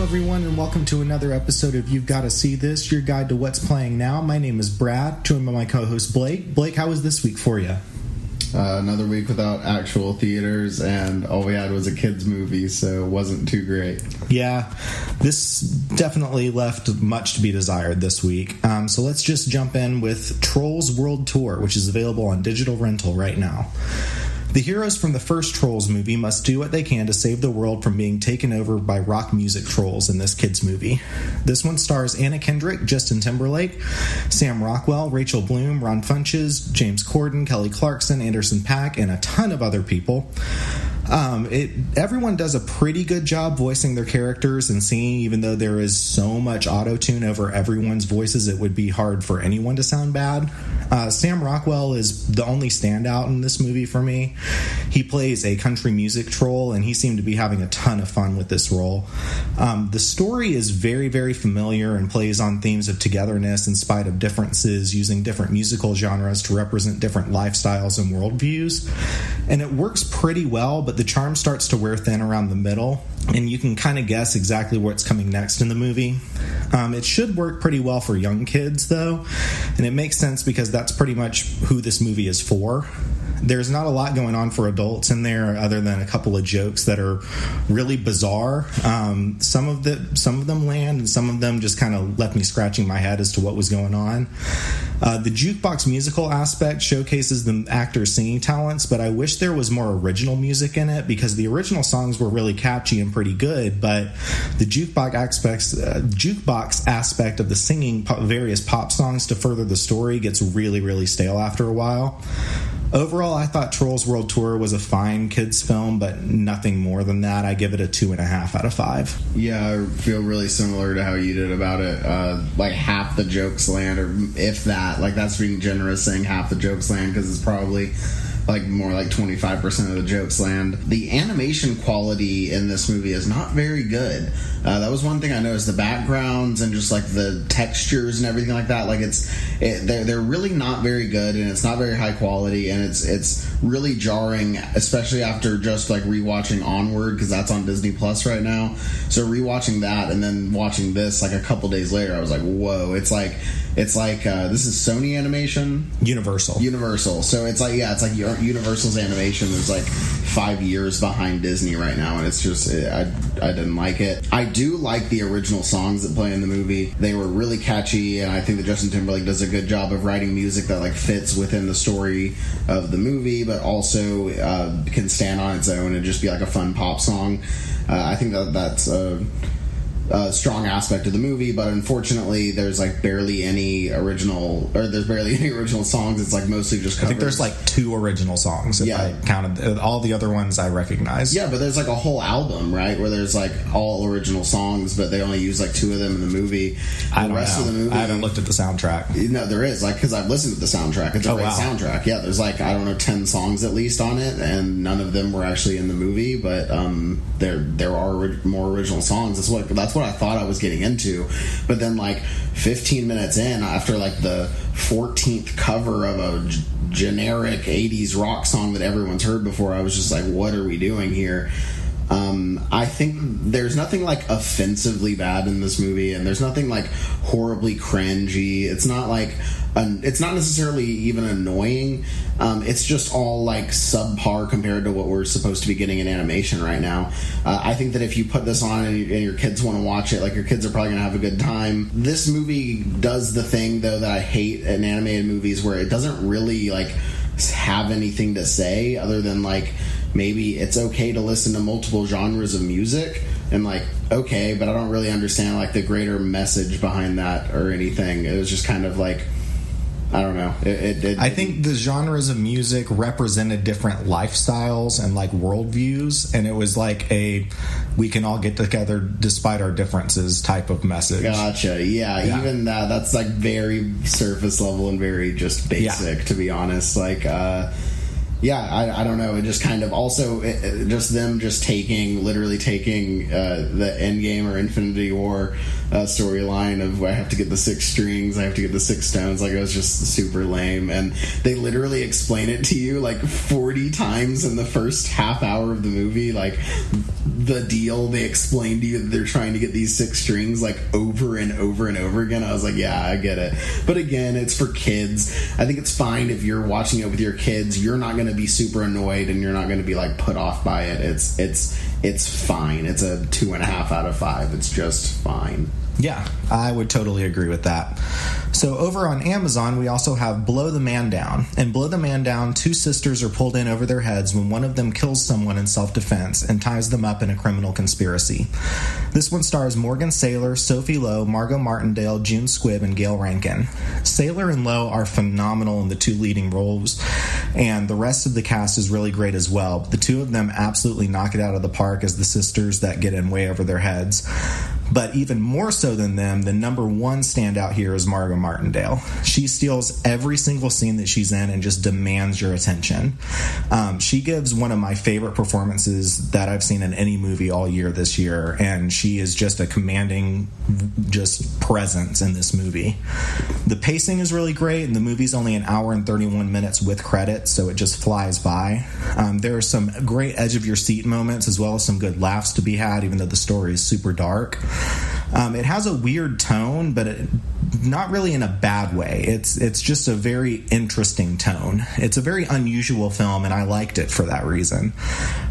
everyone, and welcome to another episode of You've Gotta See This, your guide to what's playing now. My name is Brad, joined by my co-host Blake. Blake, how was this week for you? Another week without actual theaters, and all we had was a kids' movie, so it wasn't too great. Yeah, this definitely left much to be desired this week. So let's just jump in with Trolls World Tour, which is available on digital rental right now. The heroes from the first Trolls movie must do what they can to save the world from being taken over by rock music trolls in this kids' movie. This one stars Anna Kendrick, Justin Timberlake, Sam Rockwell, Rachel Bloom, Ron Funches, James Corden, Kelly Clarkson, Anderson .Paak, and a ton of other people. Everyone does a pretty good job voicing their characters and singing, even though there is so much auto-tune over everyone's voices, it would be hard for anyone to sound bad. Sam Rockwell is the only standout in this movie for me. He plays a country music troll, and he seemed to be having a ton of fun with this role. The story is very, very familiar and plays on themes of togetherness in spite of differences, using different musical genres to represent different lifestyles and worldviews. And it works pretty well, but the charm starts to wear thin around the middle, and you can kind of guess exactly what's coming next in the movie. It should work pretty well for young kids, though, and it makes sense because that's pretty much who this movie is for. There's not a lot going on for adults in there other than a couple of jokes that are really bizarre. Some of them land, and some of them just kind of left me scratching my head as to what was going on. The jukebox musical aspect showcases the actors' singing talents, but I wish there was more original music in it because the original songs were really catchy and pretty good, but the jukebox aspect of the singing various pop songs to further the story gets really, really stale after a while. Overall, I thought Trolls World Tour was a fine kids film, but nothing more than that. I give it a 2.5 out of 5. Yeah, I feel really similar to how you did about it. Like half the jokes land, or if that. Like that's being generous saying half the jokes land, because it's probably like more like 25% of the jokes land. The animation quality in this movie is not very good. That was one thing I noticed. The backgrounds and just like the textures and everything like that, like they're really not very good, and it's not very high quality, and it's really jarring, especially after just like rewatching Onward, because that's on Disney Plus right now. So rewatching that and then watching this like a couple days later, I was like, whoa! It's like this is Sony Animation, Universal. So it's like Universal's animation is like 5 years behind Disney right now, and it's just I didn't like it. I do like the original songs that play in the movie. They were really catchy, and I think that Justin Timberlake does a good job of writing music that like fits within the story of the movie, but also can stand on its own and just be like a fun pop song. I think that's a strong aspect of the movie, but unfortunately there's barely any original songs. It's like mostly just covers. I think there's like 2 original songs if I counted. All the other ones I recognize. Yeah, but there's like a whole album, right, where there's like all original songs, but they only use like 2 of them in the movie. I haven't looked at the soundtrack. No, there is, like, because I've listened to the soundtrack. It's a great soundtrack. Yeah, there's like, I don't know, 10 songs at least on it, and none of them were actually in the movie, but there are more original songs. That's what I thought I was getting into. But then like 15 minutes in, after like the 14th cover of a generic 80s rock song that everyone's heard before, I was just like, what are we doing here? I think there's nothing like offensively bad in this movie, and there's nothing like horribly cringy. It's not like it's not necessarily even annoying. It's just all like subpar compared to what we're supposed to be getting in animation right now. I think that if you put this on and your kids want to watch it, like, your kids are probably going to have a good time. This movie does the thing, though, that I hate in animated movies, where it doesn't really like have anything to say other than like, maybe it's okay to listen to multiple genres of music, and like, okay, but I don't really understand like the greater message behind that or anything. It was just kind of like, I don't know. I think the genres of music represented different lifestyles and like worldviews, and it was like we can all get together despite our differences type of message. Gotcha. Yeah. Even that's like very surface level and very just basic, to be honest. Like, I don't know. It just kind of also just them just literally taking the Endgame or Infinity War storyline of, I have to get the 6 strings, I have to get the 6 stones. Like, it was just super lame, and they literally explain it to you like 40 times in the first half hour of the movie. Like, the deal, they explain to you that they're trying to get these 6 strings like over and over and over again. I was like, yeah, I get it. But again, it's for kids. I think it's fine if you're watching it with your kids. You're not going to be super annoyed, and you're not going to be like put off by it. It's fine. It's a 2.5 out of 5. It's just fine. Yeah, I would totally agree with that. So over on Amazon, we also have Blow the Man Down. In Blow the Man Down, 2 sisters are pulled in over their heads when one of them kills someone in self-defense and ties them up in a criminal conspiracy. This one stars Morgan Saylor, Sophie Lowe, Margot Martindale, June Squibb, and Gail Rankin. Saylor and Lowe are phenomenal in the 2 leading roles, and the rest of the cast is really great as well. The 2 of them absolutely knock it out of the park as the sisters that get in way over their heads. But even more so than them, the number 1 standout here is Margot Martindale. She steals every single scene that she's in and just demands your attention. She gives one of my favorite performances that I've seen in any movie all year this year, and she is just a commanding just presence in this movie. The pacing is really great, and the movie's only 1 hour and 31 minutes with credits, so it just flies by. There are some great edge-of-your-seat moments as well as some good laughs to be had, even though the story is super dark. It has a weird tone, but not really in a bad way. It's just a very interesting tone. It's a very unusual film, and I liked it for that reason.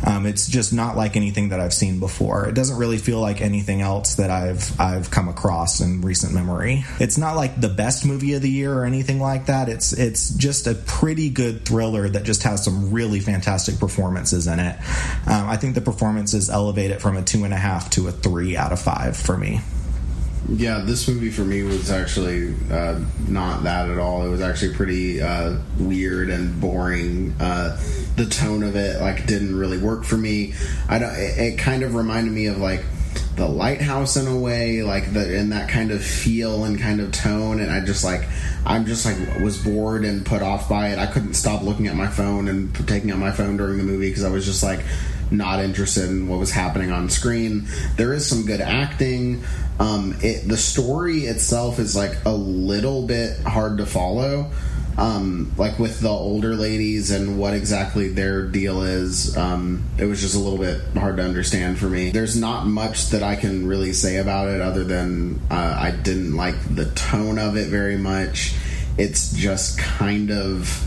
It's just not like anything that I've seen before. It doesn't really feel like anything else that I've come across in recent memory. It's not like the best movie of the year or anything like that. It's just a pretty good thriller that just has some really fantastic performances in it. I think the performances elevate it from a 2.5 to a 3 out of 5 for me. Yeah, this movie for me was actually not that at all. It was actually pretty weird and boring. The tone of it didn't really work for me. It kind of reminded me of The Lighthouse in a way, in that kind of feel and kind of tone. And I'm just was bored and put off by it. I couldn't stop looking at my phone and taking out my phone during the movie because I was just not interested in what was happening on screen. There is some good acting. The story itself is a little bit hard to follow, with the older ladies and what exactly their deal is. It was just a little bit hard to understand for me. There's not much that I can really say about it other than I didn't like the tone of it very much. It's just kind of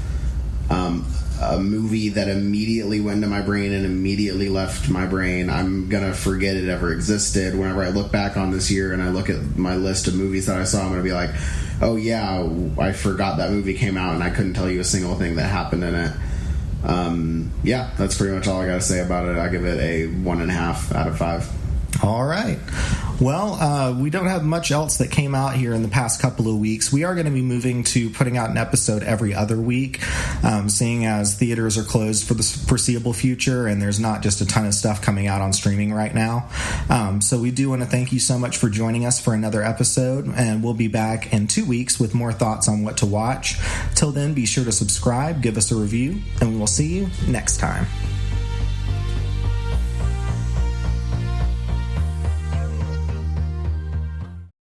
a movie that immediately went to my brain and immediately left my brain. I'm gonna forget it ever existed. Whenever I look back on this year and I look at my list of movies that I saw, I'm gonna be like, oh yeah, I forgot that movie came out and I couldn't tell you a single thing that happened in it. Yeah, that's pretty much all I gotta say about it. I give it a 1.5 out of 5. All right. Well, we don't have much else that came out here in the past couple of weeks. We are going to be moving to putting out an episode every other week, seeing as theaters are closed for the foreseeable future and there's not just a ton of stuff coming out on streaming right now. So we do want to thank you so much for joining us for another episode, and we'll be back in 2 weeks with more thoughts on what to watch. Till then, be sure to subscribe, give us a review, and we will see you next time.